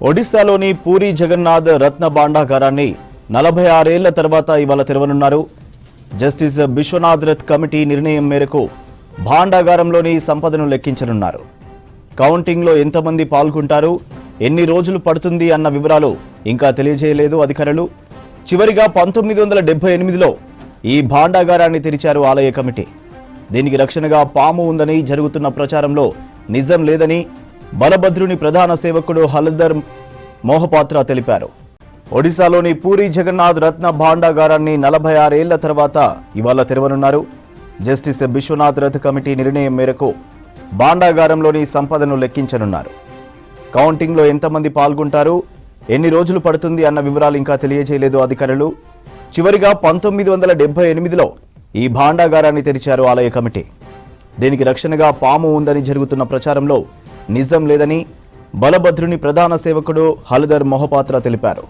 ఒడిశాలోని పూరి జగన్నాథ్ రత్న భాండాగారాన్ని 46 ఏళ్ల తర్వాత ఇవాళ తెరవనున్నారు. జస్టిస్ బిశ్వనాథ్ రథ్ కమిటీ నిర్ణయం మేరకు భాండాగారంలోని సంపదను లెక్కించనున్నారు. కౌంటింగ్లో ఎంతమంది పాల్గొంటారు, ఎన్ని రోజులు పడుతుంది అన్న వివరాలు ఇంకా తెలియజేయలేదు అధికారులు. చివరిగా 1978లో ఈ భాండాగారాన్ని తెరిచారు ఆలయ కమిటీ. దీనికి రక్షణగా పాము ఉందని జరుగుతున్న ప్రచారంలో నిజం లేదని బలభద్రుని ప్రధాన సేవకుడు హల్దర్ మోహపాత్ర తెలిపారు. ఒడిశాలోని పూరి జగన్నాథ్ రత్న భాండాగారాన్ని 46 ఏళ్ల తర్వాత ఇవాళ తెరవనున్నారు. జస్టిస్ బిశ్వనాథ్ రథ్ కమిటీ నిర్ణయం మేరకు భాండాగారంలోని సంపదను లెక్కించనున్నారు. కౌంటింగ్లో ఎంతమంది పాల్గొంటారు, ఎన్ని రోజులు పడుతుంది అన్న వివరాలు ఇంకా తెలియజేయలేదు అధికారులు. చివరిగా 1978లో ఈ భాండాగారాన్ని తెరిచారు ఆలయ కమిటీ. దీనికి రక్షణగా పాము ఉందని జరుగుతున్న ప్రచారంలో నిజం లేదని బలభద్రుని ప్రధాన సేవకుడు హల్దర్ మోహపాత్ర తెలిపారు.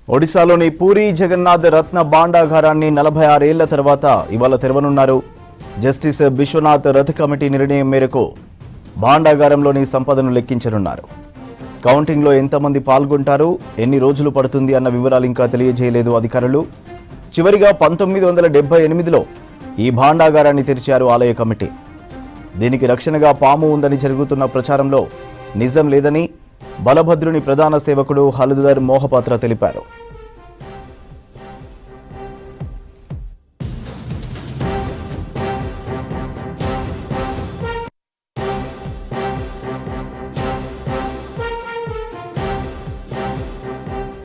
ఒడిశాలోని పూరి జగన్నాథ్ రత్న భాండాగారాన్ని 46 ఏళ్ల తర్వాత ఇవాళ తెరవనున్నారు. జస్టిస్ బిశ్వనాథ్ రథ్ కమిటీ నిర్ణయం మేరకు భాండాగారంలోని సంపదను లెక్కించనున్నారు. కౌంటింగ్లో ఎంతమంది పాల్గొంటారు, ఎన్ని రోజులు పడుతుంది అన్న వివరాలు ఇంకా తెలియజేయలేదు అధికారులు. చివరిగా 1978లో ఈ భాండాగారాన్ని తెరిచారు ఆలయ కమిటీ. దీనికి రక్షణగా పాము ఉందని జరుగుతున్న ప్రచారంలో నిజం లేదని బలభద్రుని ప్రధాన సేవకుడు హల్దర్ మోహపాత్ర తెలిపారు.